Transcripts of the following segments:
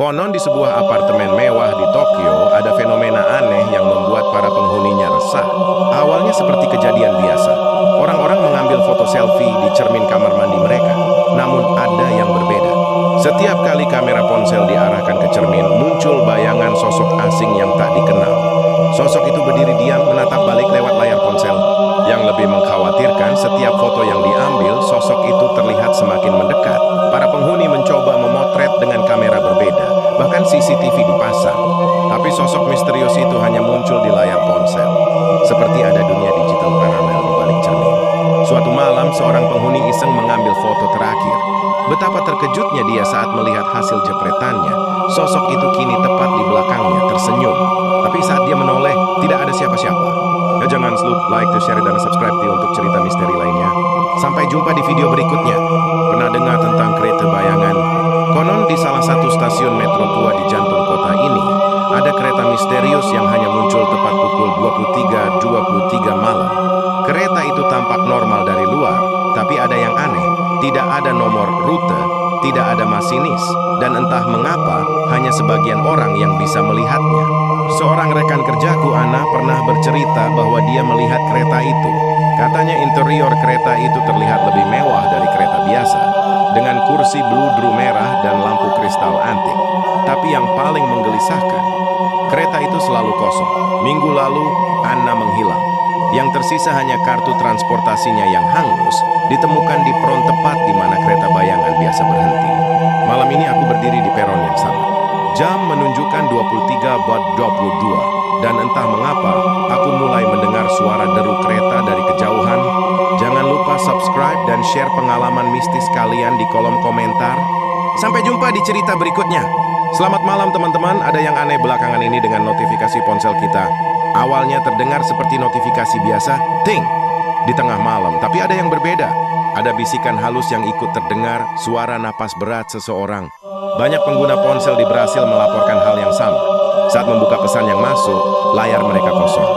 Konon di sebuah apartemen mewah di Tokyo ada fenomena aneh yang membuat para penghuninya resah. Awalnya seperti kejadian biasa. Orang-orang mengambil foto selfie di cermin kamar mandi mereka. Namun ada yang berbeda. Setiap kali kamera ponsel diarahkan ke cermin, muncul bayangan sosok asing yang tak dikenal. Sosok itu berdiri diam menatap balik lewat layar ponsel. Yang lebih mengkhawatirkan, setiap foto yang diambil, sosok itu terlihat semakin mendekat. Para penghuni mencoba memotret dengan kamera berbeda, bahkan CCTV dipasang. Tapi sosok misterius itu hanya muncul di layar ponsel. Seperti ada dunia digital paralel di balik cermin. Suatu malam, seorang penghuni iseng mengambil foto terakhir. Betapa terkejutnya dia saat melihat hasil jepretannya. Sosok itu kini tepat di belakangnya, tersenyum. Tapi saat dia menoleh, tidak ada siapa-siapa. Ya, jangan lupa like, share, dan subscribe untuk cerita misteri lainnya. Sampai jumpa di video berikutnya. Pernah dengar tentang kereta bayangan? Konon di salah satu stasiun metro tua di jantung kota ini, ada kereta misterius yang hanya muncul tepat pukul 23.23 malam. Kereta itu tampak normal dari luar, tapi ada yang aneh. Tidak ada nomor rute, tidak ada masinis, dan entah mengapa hanya sebagian orang yang bisa melihatnya. Seorang rekan kerjaku, Ana, pernah bercerita bahwa dia melihat kereta itu. Katanya interior kereta itu terlihat lebih mewah dari kereta biasa, dengan kursi bludru merah dan lampu kristal antik. Tapi yang paling menggelisahkan, kereta itu selalu kosong. Minggu lalu, Ana menghilang. Yang tersisa hanya kartu transportasinya yang hangus, ditemukan di peron tepat di mana kereta bayangan biasa berhenti. Malam ini aku berdiri di peron yang sama. Jam menunjukkan 23.22, dan entah mengapa, aku mulai mendengar suara deru kereta dari kejauhan. Jangan lupa subscribe dan share pengalaman mistis kalian di kolom komentar. Sampai jumpa di cerita berikutnya. Selamat malam teman-teman. Ada yang aneh belakangan ini dengan notifikasi ponsel kita. Awalnya terdengar seperti notifikasi biasa, ting, di tengah malam, tapi ada yang berbeda. Ada bisikan halus yang ikut terdengar, suara napas berat seseorang. Banyak pengguna ponsel di Brasil melaporkan hal yang sama. Saat membuka pesan yang masuk, layar mereka kosong.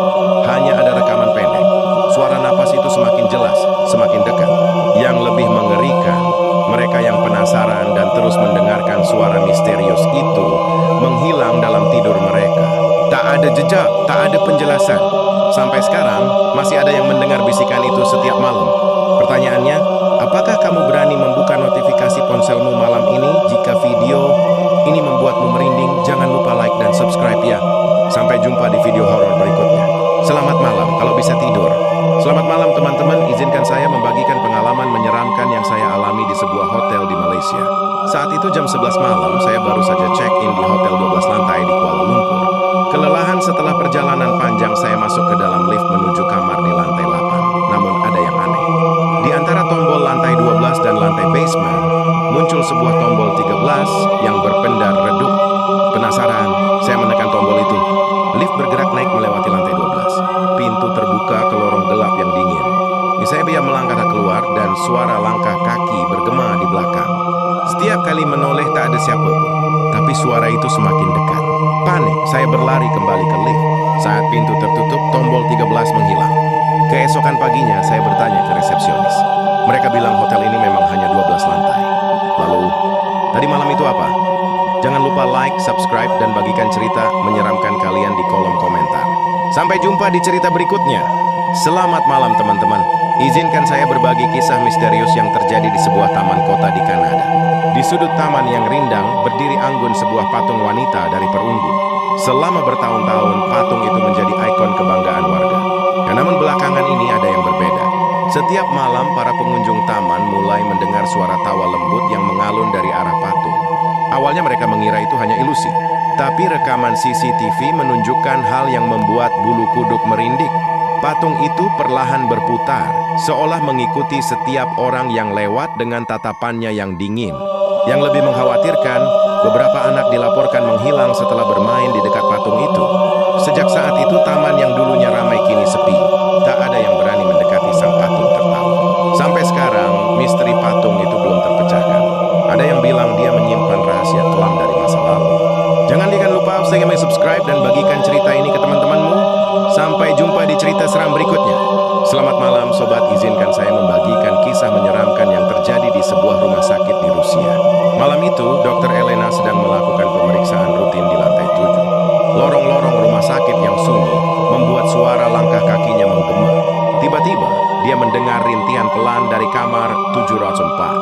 Hanya ada rekaman pendek. Suara napas itu semakin jelas, semakin dekat. Yang lebih mengerikan, mereka yang penasaran dan terus mendengarkan suara misterius itu menghilang dalam tidur mereka. Tak ada jejak, tak ada penjelasan. Sampai sekarang, masih ada yang mendengar bisikan itu setiap malam. Pertanyaannya, apakah kamu berani membuka notifikasi ponselmu malam ini? Jika video ini membuatmu merinding, jangan lupa like dan subscribe ya. Sampai jumpa di video horor berikutnya. Selamat malam, kalau bisa tidur. Selamat malam teman-teman, izinkan saya membagikan pengalaman menyeramkan yang saya alami di sebuah hotel di Malaysia. Saat itu jam 11 malam, saya baru saja check-in di hotel 12 lantai di Kuala Lumpur. Kelelahan setelah perjalanan panjang, saya masuk ke dalam lift menuju kamar di lantai 8. Namun ada yang aneh. Di antara tombol lantai 12 dan lantai basement, muncul sebuah tombol 13 yang berpendar redup. Penasaran, saya menekan tombol itu. Lift bergerak naik melewati lantai 12. Pintu terbuka ke lorong gelap yang dingin. Saya melangkah keluar dan suara langkah kaki bergema di belakang. Setiap kali menoleh tak ada siapapun, tapi suara itu semakin dekat. Panik, saya berlari kembali ke lift. Saat pintu tertutup, tombol 13 menghilang. Keesokan paginya, saya bertanya ke resepsionis. Mereka bilang hotel ini memang hanya 12 lantai. Lalu, tadi malam itu apa? Jangan lupa like, subscribe, dan bagikan cerita menyeramkan kalian di kolom komentar. Sampai jumpa di cerita berikutnya. Selamat malam teman-teman. Izinkan saya berbagi kisah misterius yang terjadi di sebuah taman kota di Kanada. Di sudut taman yang rindang, berdiri anggun sebuah patung wanita dari perunggu. Selama bertahun-tahun, patung itu menjadi ikon kebanggaan warga. Namun belakangan ini ada yang berbeda. Setiap malam, para pengunjung taman mulai mendengar suara tawa lembut yang mengalun dari arah patung. Awalnya mereka mengira itu hanya ilusi. Tapi rekaman CCTV menunjukkan hal yang membuat bulu kuduk merinding. Patung itu perlahan berputar, seolah mengikuti setiap orang yang lewat dengan tatapannya yang dingin. Yang lebih mengkhawatirkan, beberapa anak dilaporkan menghilang setelah bermain di dekat patung itu. Sejak saat itu, taman yang dulunya ramai kini sepi. Tak ada yang berani mendekati sang patung tertawa. Sampai sekarang, misteri patung itu belum terpecahkan. Ada yang bilang dia menyimpan rahasia kelam dari masa lalu. Jangan lupa subscribe dan bagikan cerita ini ke teman-temanmu. Sampai jumpa di cerita seram berikutnya. Selamat malam. sobat, izinkan saya membagikan kisah menyeramkan yang terjadi di sebuah rumah sakit di Rusia. Malam itu, Dr. Elena sedang melakukan pemeriksaan rutin di lantai 7. Lorong-lorong rumah sakit yang sunyi membuat suara langkah kakinya menggema. Tiba-tiba, dia mendengar rintihan pelan dari kamar 704.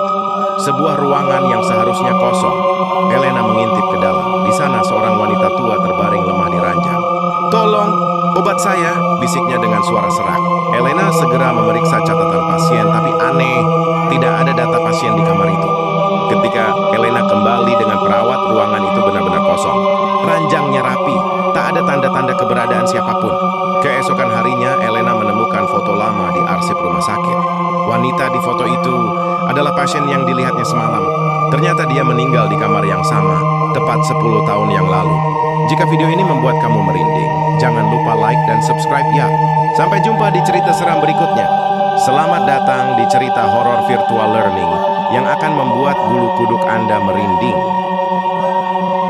Sebuah ruangan yang seharusnya kosong. Elena mengintip ke dalam. Di sana seorang wanita tua terbaring lemah di ranjang. "Tolong, obat saya," bisiknya dengan suara serak. Elena segera memeriksa catatan pasien, tapi aneh, tidak ada data pasien di kamar itu. Ketika Elena kembali dengan perawat, ruangan itu benar-benar kosong. Ranjangnya rapi, tak ada tanda-tanda keberadaan siapapun. Keesokan harinya, Elena menemukan foto lama di arsip rumah sakit. Wanita di foto itu adalah pasien yang dilihatnya semalam. Ternyata dia meninggal di kamar yang sama, tepat 10 tahun yang lalu. Jika video ini membuat kamu merinding, jangan lupa like dan subscribe ya. Sampai jumpa di cerita seram berikutnya. Selamat datang di cerita horor virtual learning yang akan membuat bulu kuduk Anda merinding.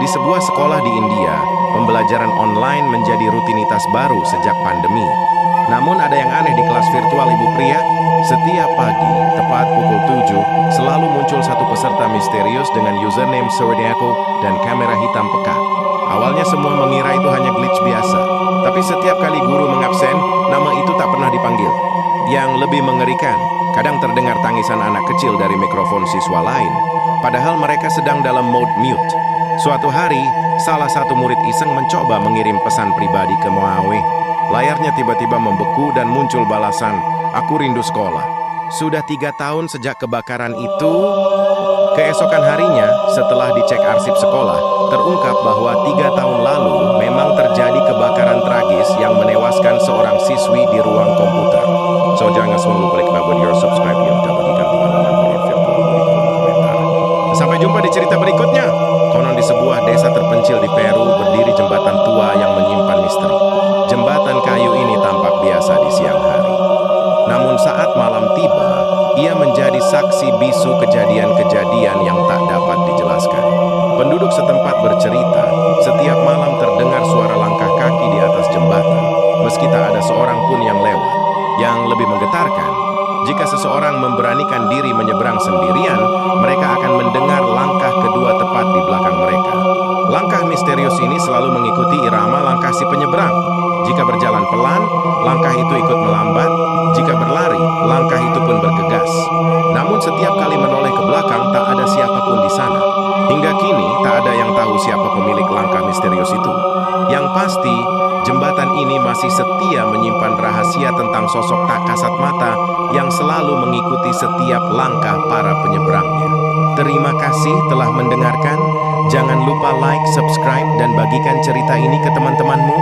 Di sebuah sekolah di India, pembelajaran online menjadi rutinitas baru sejak pandemi. Namun ada yang aneh di kelas virtual ibu pria. Setiap pagi, tepat pukul 7, selalu muncul satu peserta misterius dengan username Zodiaco dan kamera hitam pekat. Awalnya semua mengira itu hanya glitch biasa. Tapi setiap kali guru mengabsen, nama itu tak pernah dipanggil. Yang lebih mengerikan, kadang terdengar tangisan anak kecil dari mikrofon siswa lain, padahal mereka sedang dalam mode mute. Suatu hari, salah satu murid iseng mencoba mengirim pesan pribadi ke Moawe. Layarnya tiba-tiba membeku dan muncul balasan, "Aku rindu sekolah." Sudah 3 tahun sejak kebakaran itu. Keesokan harinya, setelah dicek arsip sekolah, terungkap bahwa 3 tahun lalu memang terjadi kebakaran tragis yang menewaskan seorang siswi di ruang komputer. So, jangan lupa klik video subscribe yang bagikan pengalaman horor virtual di kolom komentar. Sampai jumpa di cerita berikutnya. Konon di sebuah desa terpencil di Peru berdiri jembatan tua yang menyimpan misteri. Jembatan kayu ini tampak biasa di siang hari. Namun saat malam tiba, ia menjadi saksi bisu kejadian-kejadian yang tak dapat dijelaskan. Penduduk setempat bercerita, setiap malam terdengar suara langkah kaki di atas jembatan, meski tak ada seorang pun yang lewat. Yang lebih menggetarkan, jika seseorang memberanikan diri menyeberang sendirian, mereka akan mendengar langkah kedua tepat di belakang mereka. Langkah misterius ini selalu mengikuti irama langkah si penyeberang. Jika berjalan pelan, langkah itu ikut melambat. Jika berlari, langkah itu pun bergegas. Namun setiap kali menoleh ke belakang, tak ada siapapun di sana. Hingga kini, tak ada yang tahu siapa pemilik langkah misterius itu. Yang pasti, jembatan ini masih setia menyimpan rahasia tentang sosok tak kasat mata yang selalu mengikuti setiap langkah para penyeberangnya. Terima kasih telah mendengarkan. Jangan lupa like, subscribe, dan bagikan cerita ini ke teman-temanmu.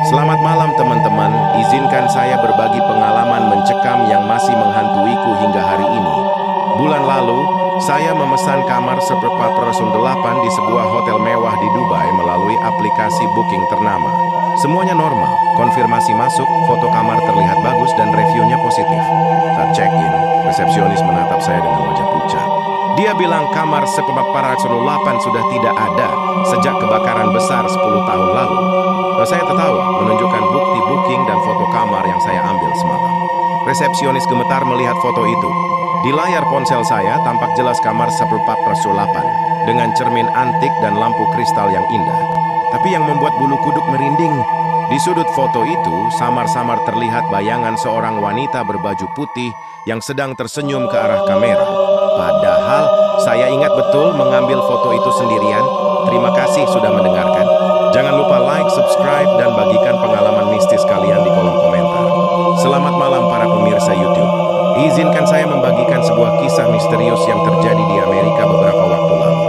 Selamat malam teman-teman, izinkan saya berbagi pengalaman mencekam yang masih menghantuiku hingga hari ini. Bulan lalu, saya memesan kamar seperempat person 8 di sebuah hotel mewah di Dubai melalui aplikasi booking ternama. Semuanya normal, konfirmasi masuk, foto kamar terlihat bagus dan reviewnya positif. Saat check-in, resepsionis menatap saya dengan wajah pucat. Dia bilang kamar seperempat person 8 sudah tidak ada sejak kebakaran besar 10 tahun lalu. Saya tertawa, menunjukkan bukti booking dan foto kamar yang saya ambil semalam. Resepsionis gemetar melihat foto itu. Di layar ponsel saya tampak jelas kamar seperempat person 8 dengan cermin antik dan lampu kristal yang indah. Tapi yang membuat bulu kuduk merinding, di sudut foto itu samar-samar terlihat bayangan seorang wanita berbaju putih yang sedang tersenyum ke arah kamera. Padahal saya ingat betul mengambil foto itu sendirian. Terima kasih sudah mendengarkan. Jangan lupa like, subscribe, dan bagikan pengalaman mistis kalian di kolom komentar. Selamat malam para pemirsa YouTube. Izinkan saya membagikan sebuah kisah misterius yang terjadi di Amerika beberapa waktu lalu.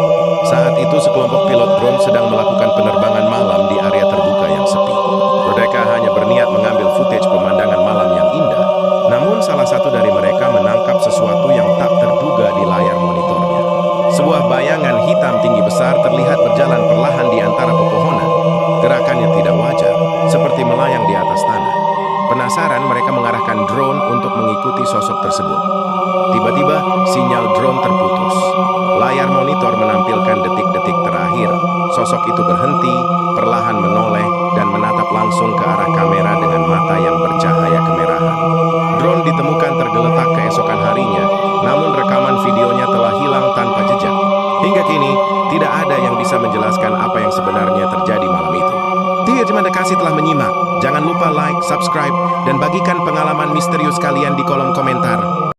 Saat itu sekelompok pilot drone sedang melakukan penerbangan malam di area terbuka yang sepi. Mereka hanya berniat mengambil footage pemandangan malam yang indah. Namun salah satu dari mereka menangkap sesuatu yang tak terduga di layar monitornya. Sebuah bayangan hitam tinggi besar terlihat berjalan perlahan di antara pepohonan. Gerakannya tidak wajar, seperti melayang di atas tanah. Penasaran, mereka mengarahkan drone untuk mengikuti sosok tersebut. Tiba-tiba, sinyal drone terputus. Layar monitor menampilkan detik-detik terakhir. Sosok itu berhenti, perlahan menoleh, dan menatap langsung ke arah kamera dengan mata yang bercahaya kemerahan. Drone ditemukan tergeletak keesokan harinya, namun rekaman videonya telah hilang tanpa jejak. Hingga kini, tidak ada yang bisa menjelaskan apa yang sebenarnya terjadi malam itu. Terima kasih telah menyimak. Jangan lupa like, subscribe, dan bagikan pengalaman misterius kalian di kolom komentar.